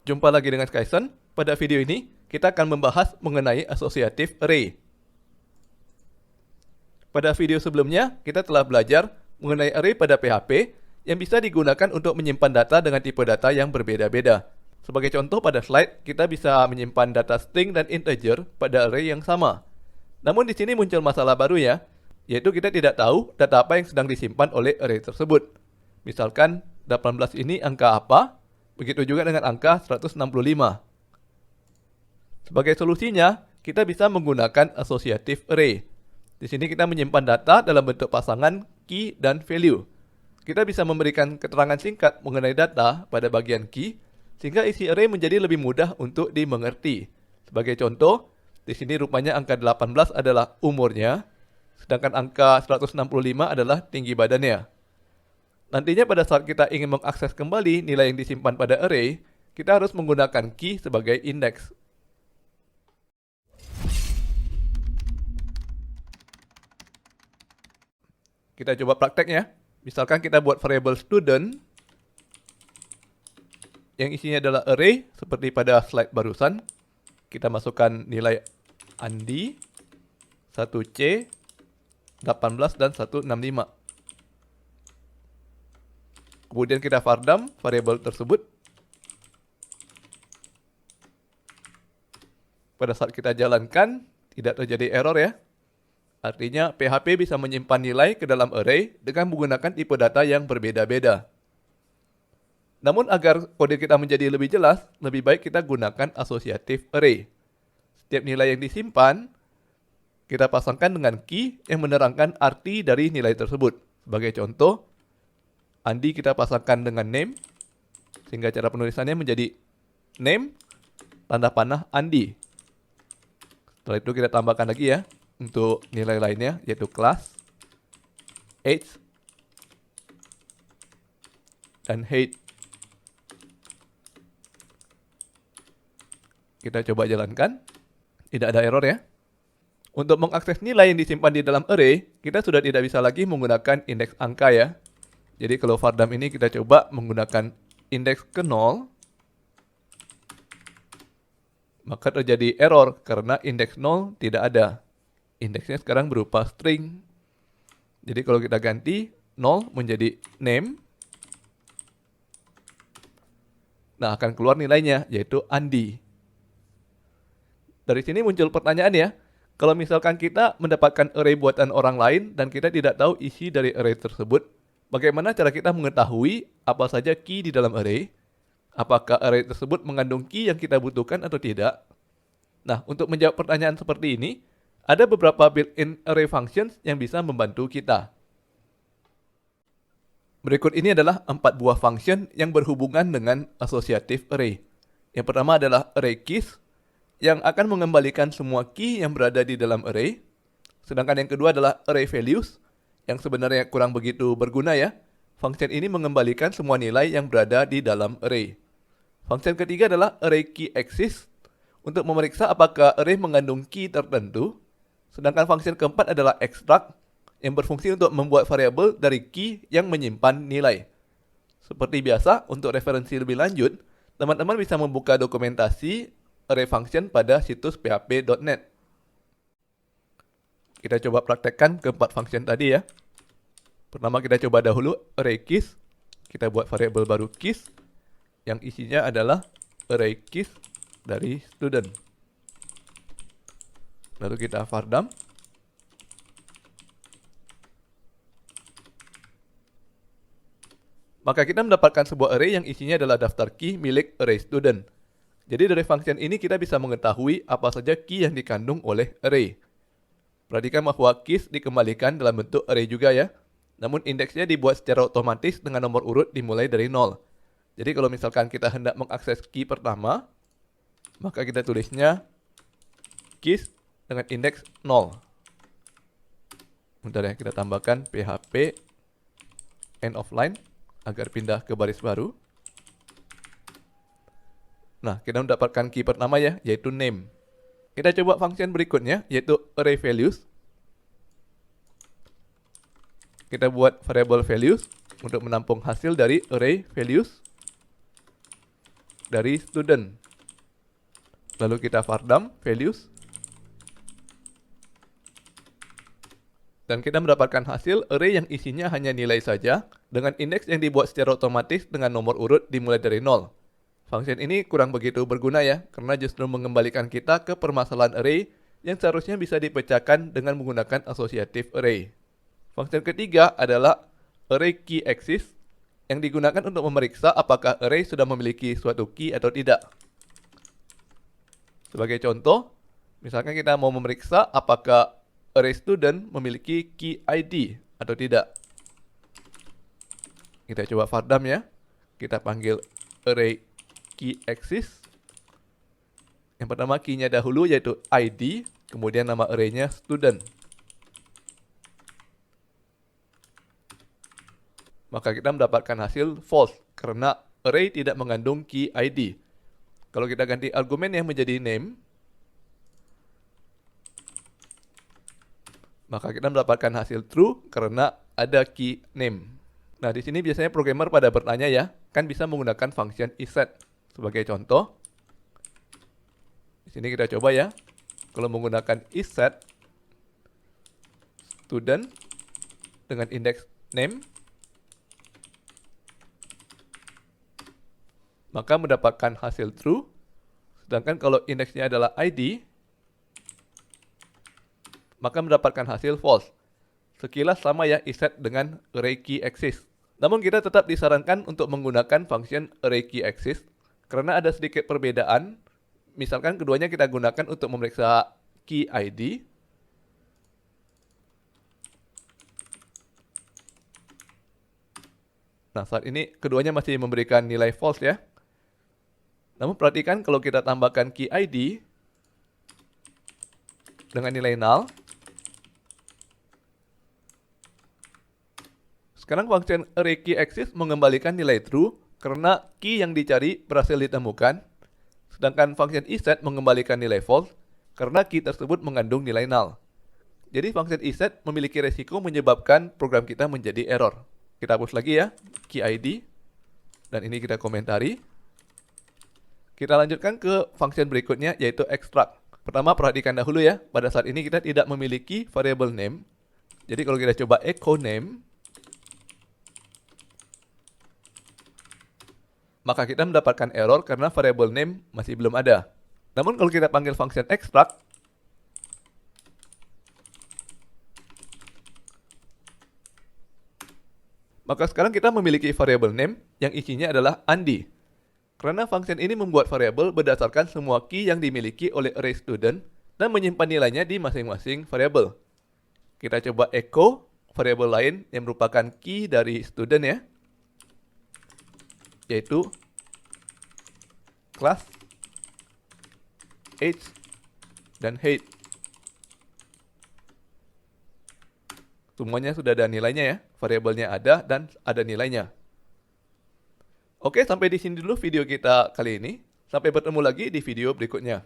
Jumpa lagi dengan Skyson. Pada video ini, kita akan membahas mengenai associative array. Pada video sebelumnya, kita telah belajar mengenai array pada PHP yang bisa digunakan untuk menyimpan data dengan tipe data yang berbeda-beda. Sebagai contoh pada slide, kita bisa menyimpan data string dan integer pada array yang sama. Namun di sini muncul masalah baru ya, yaitu kita tidak tahu data apa yang sedang disimpan oleh array tersebut. Misalkan 18 ini angka apa, begitu juga dengan angka 165. Sebagai solusinya, kita bisa menggunakan associative array. Di sini kita menyimpan data dalam bentuk pasangan key dan value. Kita bisa memberikan keterangan singkat mengenai data pada bagian key, sehingga isi array menjadi lebih mudah untuk dimengerti. Sebagai contoh, di sini rupanya angka 18 adalah umurnya, sedangkan angka 165 adalah tinggi badannya. Nantinya pada saat kita ingin mengakses kembali nilai yang disimpan pada array, kita harus menggunakan key sebagai indeks. Kita coba prakteknya. Misalkan kita buat variable student yang isinya adalah array seperti pada slide barusan. Kita masukkan nilai Andi, 1C, 18 dan 165. Kemudian kita var_dum variable tersebut. Pada saat kita jalankan, tidak terjadi error ya. Artinya PHP bisa menyimpan nilai ke dalam array dengan menggunakan tipe data yang berbeda-beda. Namun agar kode kita menjadi lebih jelas, lebih baik kita gunakan associative array. Setiap nilai yang disimpan, kita pasangkan dengan key yang menerangkan arti dari nilai tersebut. Sebagai contoh, Andi kita pasangkan dengan name, sehingga cara penulisannya menjadi name, tanda panah Andi. Setelah itu kita tambahkan lagi ya, untuk nilai lainnya, yaitu class, age, dan height. Kita coba jalankan. Tidak ada error ya. Untuk mengakses nilai yang disimpan di dalam array, kita sudah tidak bisa lagi menggunakan indeks angka ya. Jadi kalau var_dum ini kita coba menggunakan indeks ke 0, maka terjadi error karena indeks 0 tidak ada. Indeksnya sekarang berupa string. Jadi kalau kita ganti 0 menjadi name, nah akan keluar nilainya, yaitu Andi. Dari sini muncul pertanyaan ya, kalau misalkan kita mendapatkan array buatan orang lain dan kita tidak tahu isi dari array tersebut, bagaimana cara kita mengetahui apa saja key di dalam array? Apakah array tersebut mengandung key yang kita butuhkan atau tidak? Nah, untuk menjawab pertanyaan seperti ini, ada beberapa built-in array functions yang bisa membantu kita. Berikut ini adalah 4 buah function yang berhubungan dengan associative array. Yang pertama adalah array keys, yang akan mengembalikan semua key yang berada di dalam array. Sedangkan yang kedua adalah array values, yang sebenarnya kurang begitu berguna ya. Function ini mengembalikan semua nilai yang berada di dalam array. Function ketiga adalah array key exists, untuk memeriksa apakah array mengandung key tertentu. Sedangkan function keempat adalah extract, yang berfungsi untuk membuat variabel dari key yang menyimpan nilai. Seperti biasa, untuk referensi lebih lanjut, teman-teman bisa membuka dokumentasi array function pada situs php.net. Kita coba praktekkan keempat function tadi ya. Pertama kita coba dahulu array keys. Kita buat variabel baru keys, yang isinya adalah array keys dari student. Lalu kita var_dum. Maka kita mendapatkan sebuah array yang isinya adalah daftar key milik array student. Jadi dari function ini kita bisa mengetahui apa saja key yang dikandung oleh array. Perhatikan bahwa keys dikembalikan dalam bentuk array juga ya. Namun indeksnya dibuat secara otomatis dengan nomor urut dimulai dari 0. Jadi kalau misalkan kita hendak mengakses key pertama, maka kita tulisnya keys dengan indeks 0. Bentar ya, kita tambahkan php end of line agar pindah ke baris baru. Nah, kita mendapatkan key pertama ya, yaitu name. Kita coba function berikutnya, yaitu array values. Kita buat variable values untuk menampung hasil dari array values. dari student. Lalu kita vardam values. Dan kita mendapatkan hasil array yang isinya hanya nilai saja, dengan indeks yang dibuat secara otomatis dengan nomor urut dimulai dari 0. Function ini kurang begitu berguna ya, karena justru mengembalikan kita ke permasalahan array yang seharusnya bisa dipecahkan dengan menggunakan associative array. Function ketiga adalah array key exists, yang digunakan untuk memeriksa apakah array sudah memiliki suatu key atau tidak. Sebagai contoh, misalkan kita mau memeriksa apakah array student memiliki key ID atau tidak. Kita coba vardam ya. Kita panggil array key exists. Yang pertama key-nya dahulu yaitu ID, kemudian nama array-nya student. Maka kita mendapatkan hasil false karena array tidak mengandung key ID. Kalau kita ganti argumen yang menjadi name, maka kita mendapatkan hasil true karena ada key name. Nah, di sini biasanya programmer pada bertanya ya, kan bisa menggunakan function isSet. Sebagai contoh, di sini kita coba ya. Kalau menggunakan isSet student dengan indeks name, maka mendapatkan hasil true. Sedangkan kalau indeksnya adalah ID, maka mendapatkan hasil false. Sekilas sama ya isSet dengan array key exists. Namun kita tetap disarankan untuk menggunakan function array key exists karena ada sedikit perbedaan. Misalkan keduanya kita gunakan untuk memeriksa key ID. Nah, saat ini keduanya masih memberikan nilai false ya. Namun perhatikan kalau kita tambahkan key ID dengan nilai null, sekarang function array key exists mengembalikan nilai true karena key yang dicari berhasil ditemukan, sedangkan function isSet mengembalikan nilai false karena key tersebut mengandung nilai null. Jadi function isSet memiliki resiko menyebabkan program kita menjadi error. Kita hapus lagi ya key ID, dan ini kita komentari. Kita lanjutkan ke function berikutnya yaitu extract. Pertama perhatikan dahulu ya, pada saat ini kita tidak memiliki variable name. Jadi kalau kita coba echo name, maka kita mendapatkan error karena variable name masih belum ada. Namun kalau kita panggil function extract, maka sekarang kita memiliki variable name yang isinya adalah Andi. Karena function ini membuat variabel berdasarkan semua key yang dimiliki oleh array student dan menyimpan nilainya di masing-masing variabel. Kita coba echo variabel lain yang merupakan key dari student ya, yaitu class, age, dan height. Semuanya sudah ada nilainya ya, variabelnya ada dan ada nilainya. Oke, sampai di sini dulu video kita kali ini. Sampai bertemu lagi di video berikutnya.